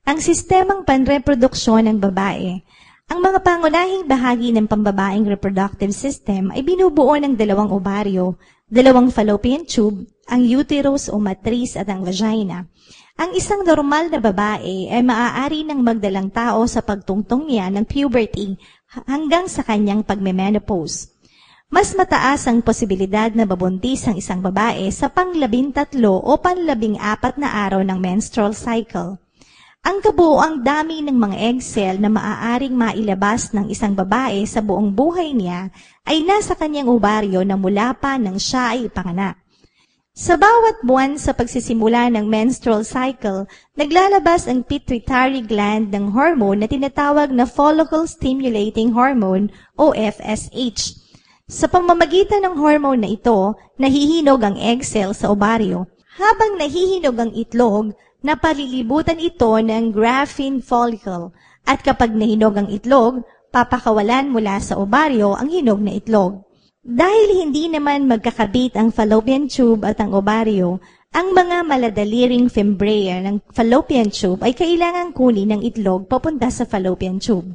Ang sistemang panreproduksyon ng babae. Ang mga pangunahing bahagi ng pambabaeng reproductive system ay binubuo ng dalawang ovaryo, dalawang fallopian tube, ang uterus o matris at ang vagina. Ang isang normal na babae ay maaari ng magdalang tao sa pagtungtong niya ng puberty hanggang sa kanyang pagme-menopause. Mas mataas ang posibilidad na mabuntis ang isang babae sa pang-13 o pang-14 na araw ng menstrual cycle. Ang kabuoang dami ng mga egg cell na maaaring mailabas ng isang babae sa buong buhay niya ay nasa kanyang ovaryo na mula pa nang siya ay ipanganak. Sa bawat buwan sa pagsisimula ng menstrual cycle, naglalabas ang pituitary gland ng hormone na tinatawag na follicle stimulating hormone o FSH. Sa pamamagitan ng hormone na ito, nahihinog ang egg cell sa ovaryo. Habang nahihinog ang itlog, napalilibutan ito ng Graafian follicle at kapag nahinog ang itlog, papakawalan mula sa ovaryo ang hinog na itlog. Dahil hindi naman magkakabit ang fallopian tube at ang ovaryo, ang mga maladaliring fimbriae ng fallopian tube ay kailangang kunin ng itlog papunta sa fallopian tube.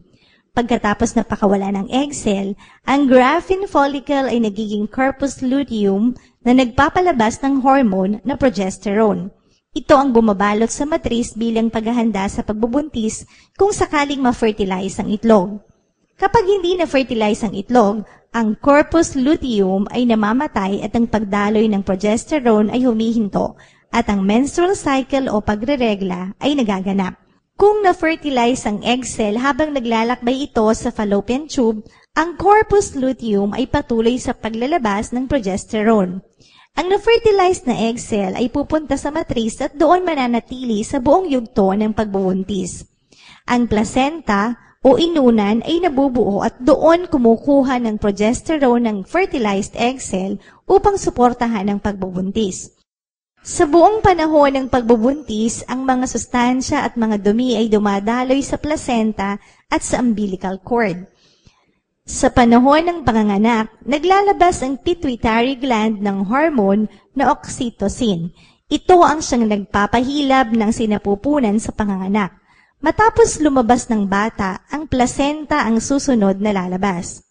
Pagkatapos na pakawalan ng egg cell, ang Graafian follicle ay nagiging corpus luteum na nagpapalabas ng hormone na progesterone. Ito ang bumabalot sa matris bilang paghahanda sa pagbubuntis kung sakaling ma-fertilize ang itlog. Kapag hindi na-fertilize ang itlog, ang corpus luteum ay namamatay at ang pagdaloy ng progesterone ay humihinto at ang menstrual cycle o pagreregla ay nagaganap. Kung na-fertilize ang egg cell habang naglalakbay ito sa fallopian tube, ang corpus luteum ay patuloy sa paglalabas ng progesterone. Ang na-fertilize na egg cell ay pupunta sa matris at doon mananatili sa buong yugto ng pagbubuntis. Ang placenta o inunan ay nabubuo at doon kumukuha ng progesterone ng fertilized egg cell upang suportahan ang pagbubuntis. Sa buong panahon ng pagbubuntis, ang mga sustansya at mga dumi ay dumadaloy sa placenta at sa umbilical cord. Sa panahon ng panganganak, naglalabas ang pituitary gland ng hormone na oxytocin. Ito ang siyang nagpapahilab ng sinapupunan sa panganganak. Matapos lumabas ng bata, ang placenta ang susunod na lalabas.